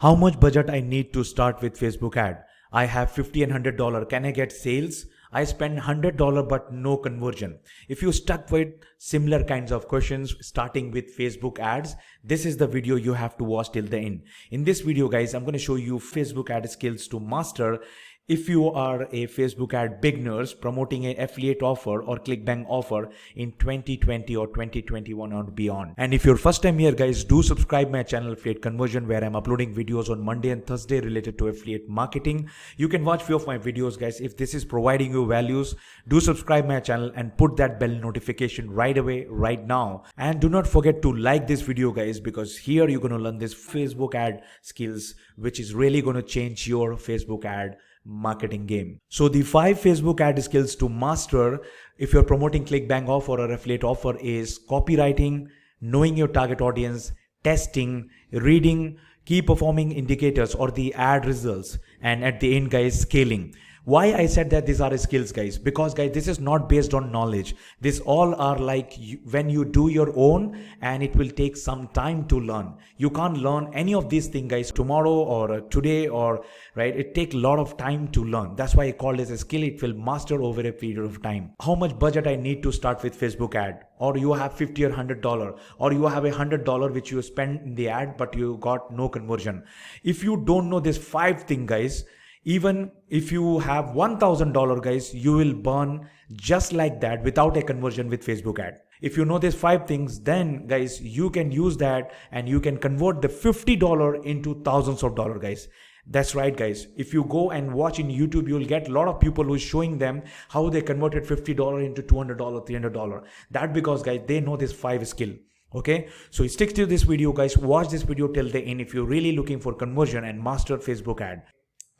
How much budget I need to start with Facebook ad? I have 50 and $100. Can I get sales? I spend $100 but no conversion. If you stuck with similar kinds of questions starting with Facebook ads, this is the video you have to watch till the end. In this video guys, I'm going to show you Facebook ad skills to master if you are a Facebook ad beginners promoting an affiliate offer or ClickBank offer in 2020 or 2021 or beyond. And if you're first time here guys, do subscribe my channel Affiliate Conversion, where I'm uploading videos on Monday and Thursday related to affiliate marketing. You can watch few of my videos guys. If this is providing you values, do subscribe my channel and put that bell notification right away, right now. And do not forget to like this video guys, because here you're going to learn this Facebook ad skills, which is really going to change your Facebook ad marketing game. So the 5 Facebook ad skills to master if you're promoting ClickBank offer or affiliate offer is copywriting, knowing your target audience, testing, reading key performing indicators or the ad results, and at the end guys, scaling. Why I said that these are skills guys? Because guys, this is not based on knowledge. This all are like when you do your own, and it will take some time to learn. You can't learn any of these things guys tomorrow or today, or right, it take a lot of time to learn. That's why I call this a skill. It will master over a period of time. How much budget I need to start with Facebook ad? Or you have 50 or $100, or you have $100 which you spend in the ad but you got no conversion. If you don't know this 5 things guys, even if you have $1,000 guys, you will burn just like that without a conversion with Facebook ad. If you know these 5 things, then guys, you can use that and you can convert the $50 into thousands of dollars guys. That's right guys. If you go and watch in YouTube, you'll get a lot of people who is showing them how they converted $50 into $200, $300. That because guys, they know this 5 skill. Okay, so stick to this video guys. Watch this video till the end if you're really looking for conversion and master Facebook ad.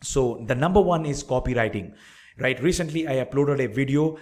So the number 1 is copywriting, right? Recently I uploaded a video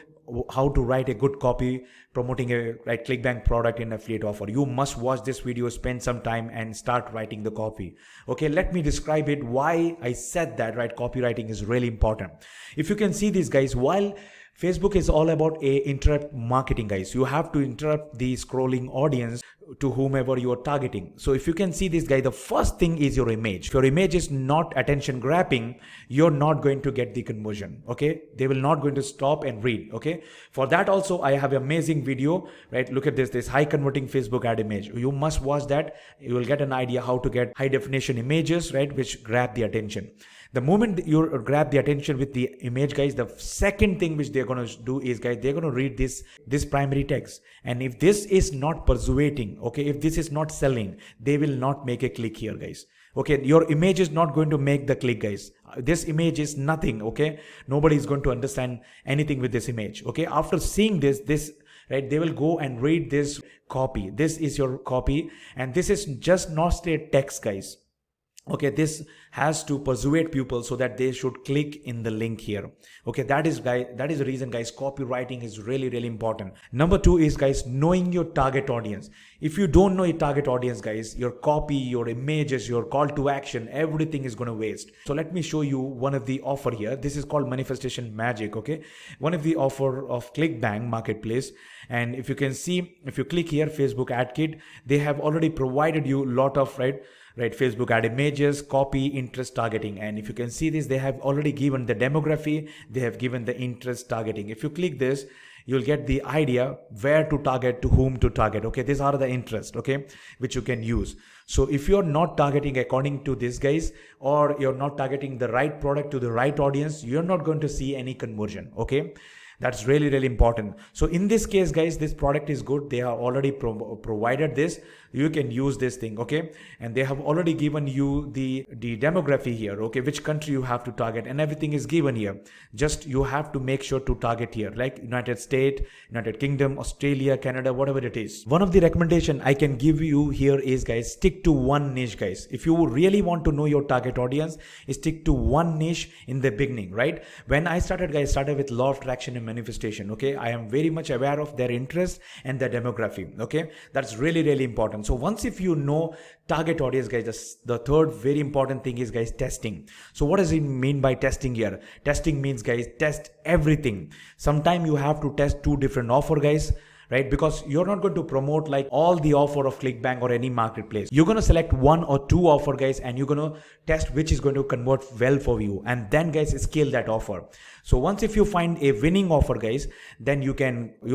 how to write a good copy promoting a ClickBank product in affiliate offer. You must watch this video, spend some time and start writing the copy. Okay, let me describe it why I said that, right? Copywriting is really important. If you can see this guys, while Facebook is all about a interrupt marketing guys, you have to interrupt the scrolling audience to whomever you are targeting. So if you can see this guy, the first thing is your image. If your image is not attention grabbing, you're not going to get the conversion. Okay, they will not going to stop and read. Okay, for that also I have an amazing video, right? Look at this high converting Facebook ad image. You must watch that. You will get an idea how to get high definition images, right, which grab the attention. The moment you grab the attention with the image guys, the second thing which they're going to do is guys, they're going to read this primary text. And if this is not persuading, okay, if this is not selling, they will not make a click here guys. Okay, your image is not going to make the click guys. This image is nothing. Okay, nobody is going to understand anything with this image. Okay, after seeing this right, they will go and read this copy. This is your copy, and this is just not a text guys. Okay, this has to persuade people so that they should click in the link here. Okay, that is the reason guys, copywriting is really important. Number 2 is guys, knowing your target audience. If you don't know your target audience guys, your copy, your images, your call to action, everything is going to waste. So let me show you one of the offer here. This is called Manifestation Magic. Okay, one of the offer of ClickBank marketplace. And if you can see, if you click here, Facebook Ad Kit, they have already provided you a lot of right Facebook ad images, copy, interest targeting. And if you can see this, they have already given the demography, they have given the interest targeting. If you click this, you'll get the idea where to target, to whom to target. Okay, these are the interest, okay, which you can use. So if you're not targeting according to this guys, or you're not targeting the right product to the right audience, you're not going to see any conversion. Okay, that's really important. So in this case guys, this product is good. They have already provided this. You can use this thing. Okay, and they have already given you the demography here. Okay, which country you have to target, and everything is given here. Just you have to make sure to target here, like United States, United Kingdom, Australia, Canada, whatever it is. One of the recommendation I can give you here is guys, stick to one niche guys. If you really want to know your target audience, stick to one niche in the beginning, right? When I started guys, started with law of attraction and manifestation. Okay, I am very much aware of their interest and their demography. Okay, that's really important. So once if you know target audience guys, the third very important thing is guys, testing. So what does it mean by testing here? Testing means guys, test everything. Sometime you have to test 2 different offer guys, right? Because you're not going to promote like all the offer of ClickBank or any marketplace. You're going to select one or two offer, guys, and you're going to test which is going to convert well for you, and then guys scale that offer. So once if you find a winning offer, guys, then you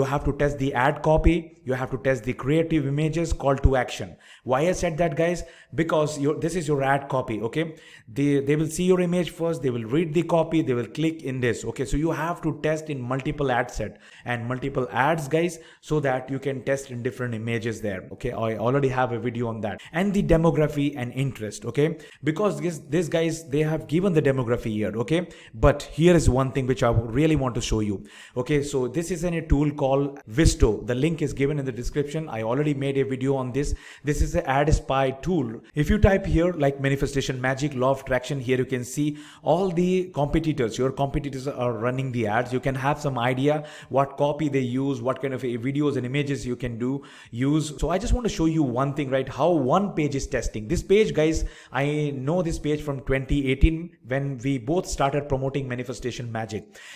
have to test the ad copy, you have to test the creative images, call to action. Why I said that, guys? Because this is your ad copy, okay? They will see your image first, they will read the copy, they will click in this, okay? So you have to test in multiple ad set and multiple ads, guys, so that you can test in different images there, okay? I already have a video on that. And the demography and interest, okay? Because this guys, they have given the demography here, okay? But here is one thing which I really want to show you, okay? So this is a tool called Visto. The link is given in the description. I already made a video on this. This is an ad spy tool. If you type here like manifestation magic, law of attraction, here you can see all the competitors. Your competitors are running the ads. You can have some idea what copy they use, what kind of videos and images you can use. So I just want to show you one thing, right? How one page is testing. This page, guys, I know this page from 2018 when we both started promoting manifestation magic.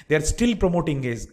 They're still promoting this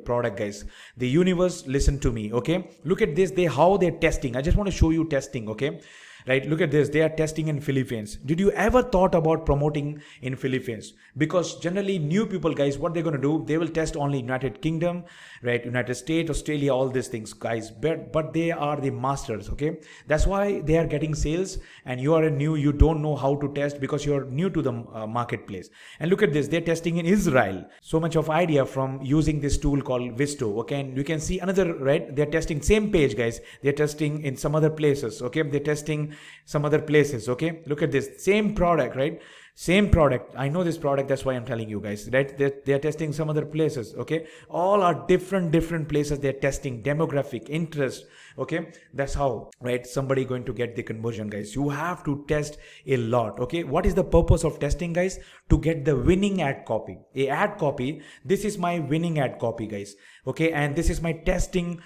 product, guys. The universe, listen to me, okay? Look at this, how they're testing. I just want to show you testing, okay? Right, look at this, they are testing in Philippines. Did you ever thought about promoting in Philippines? Because generally new people, guys, what they're going to do, they will test only United Kingdom, right, United States, Australia, all these things, guys, but they are the masters, okay? That's why they are getting sales, and you are new, you don't know how to test because you're new to the marketplace. And look at this, they're testing in Israel. So much of idea from using this tool called Visto, okay? And you can see another, right, they're testing same page, guys, they're testing in some other places, okay? They're testing some other places, okay? Look at this, same product, right? Same product. I know this product, that's why I'm telling you guys, right? They're testing some other places, okay? All are different places they're testing, demographic, interest, okay? That's how, right, somebody going to get the conversion, guys. You have to test a lot, okay? What is the purpose of testing, guys? To get the winning ad copy. A ad copy, this is my winning ad copy, guys, okay? And this is my testing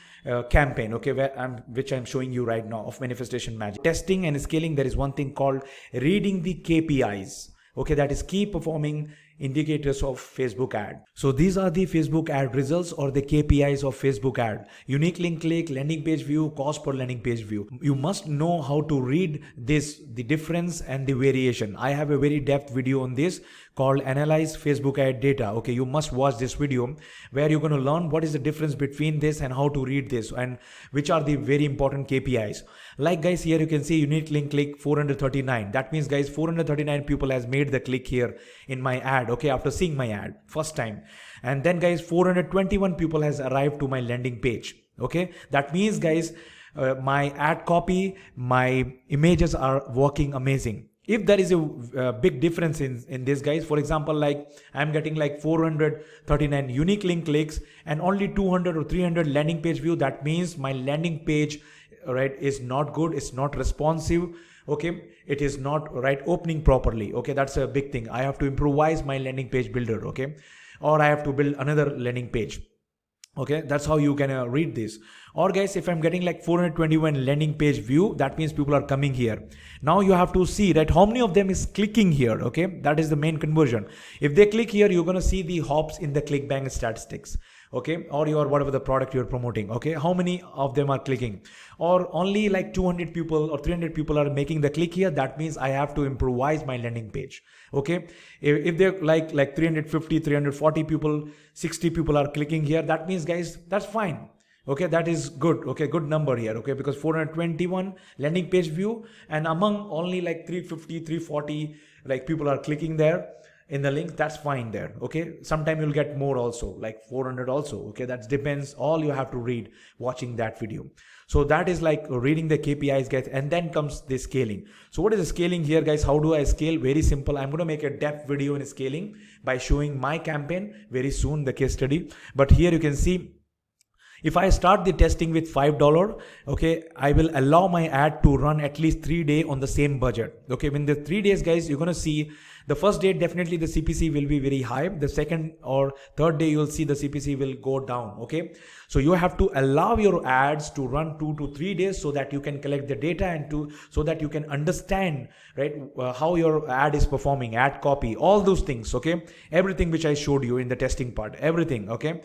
campaign, okay, which I'm showing you right now of manifestation magic. Testing and scaling, there is one thing called reading the KPIs, okay? That is key performing indicators of Facebook ad. So these are the Facebook ad results or the KPIs of Facebook ad. Unique link click, landing page view, cost per landing page view. You must know how to read this, the difference and the variation. I have a very depth video on this called Analyze Facebook ad data. Okay, you must watch this video where you're going to learn what is the difference between this and how to read this and which are the very important KPIs. Like, guys, here you can see unique link click 439. That means, guys, 439 people has made the click here in my ad, okay, after seeing my ad first time. And then, guys, 421 people has arrived to my landing page, okay? That means, guys, my ad copy, my images are working amazing. If there is a big difference in this, guys, for example, like I'm getting like 439 unique link clicks and only 200 or 300 landing page view, that means my landing page, right, is not good, it's not responsive, okay, it is not right opening properly, okay? That's a big thing. I have to improvise my landing page builder, okay, or I have to build another landing page, okay? That's how you can read this. Or, guys, if I'm getting like 421 landing page view, that means people are coming here. Now you have to see that how many of them is clicking here, okay? That is the main conversion. If they click here, you're going to see the hops in the ClickBank statistics, okay? Or your whatever the product you're promoting, okay? How many of them are clicking? Or only like 200 people or 300 people are making the click here, that means I have to improvise my landing page, okay? If they're like 350, 340 people, 60 people are clicking here, that means, guys, that's fine. Okay, that is good. Okay, good number here. Okay, because 421 landing page view and among only like 350, 340 like people are clicking there in the link, that's fine there. Okay, sometime you'll get more also, like 400 also. Okay, that depends. All you have to read watching that video. So that is like reading the KPIs, guys, and then comes the scaling. So what is the scaling here, guys? How do I scale? Very simple. I'm going to make a depth video in scaling by showing my campaign very soon, the case study. But here you can see, if I start the testing with $5, okay, I will allow my ad to run at least 3 days on the same budget. Okay, when the 3 days, guys, you're going to see the first day, definitely the CPC will be very high. The second or third day, you'll see the CPC will go down. Okay, so you have to allow your ads to run 2 to 3 days so that you can collect the data and so that you can understand, right, how your ad is performing, ad copy, all those things. Okay, everything which I showed you in the testing part, everything. Okay.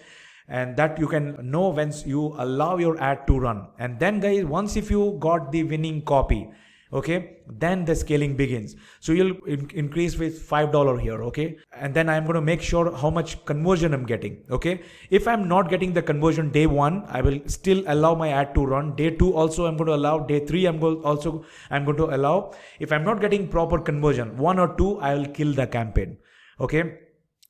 and that you can know once you allow your ad to run. And then guys, once if you got the winning copy, okay, then the scaling begins. So you'll increase with $5 here, okay, and then I'm going to make sure how much conversion I'm getting. Okay, if I'm not getting the conversion day 1, I will still allow my ad to run. Day 2 also I'm going to allow. Day 3 I'm going to allow. If I'm not getting proper conversion 1 or 2, I will kill the campaign. Okay,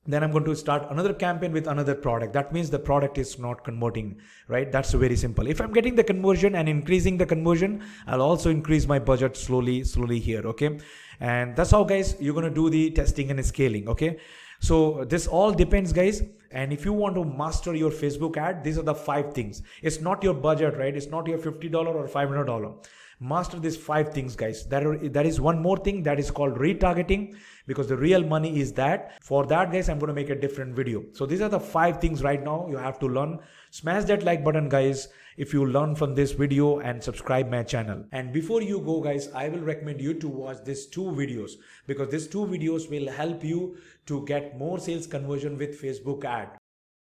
then I'm going to start another campaign with another product. That means the product is not converting, right? That's very simple. If I'm getting the conversion and increasing the conversion, I'll also increase my budget slowly here, okay? And that's how guys, you're going to do the testing and scaling, okay? So this all depends guys. And if you want to master your Facebook ad, these are the 5 things. It's not your budget, right? It's not your $50 or $500. Master these 5 things guys. There is one more thing that is called retargeting, because the real money is that. For that guys, I'm going to make a different video. So these are the 5 things right now you have to learn. Smash that like button guys if you learn from this video, and subscribe my channel. And before you go guys, I will recommend you to watch these 2 videos, because these 2 videos will help you to get more sales conversion with Facebook ad.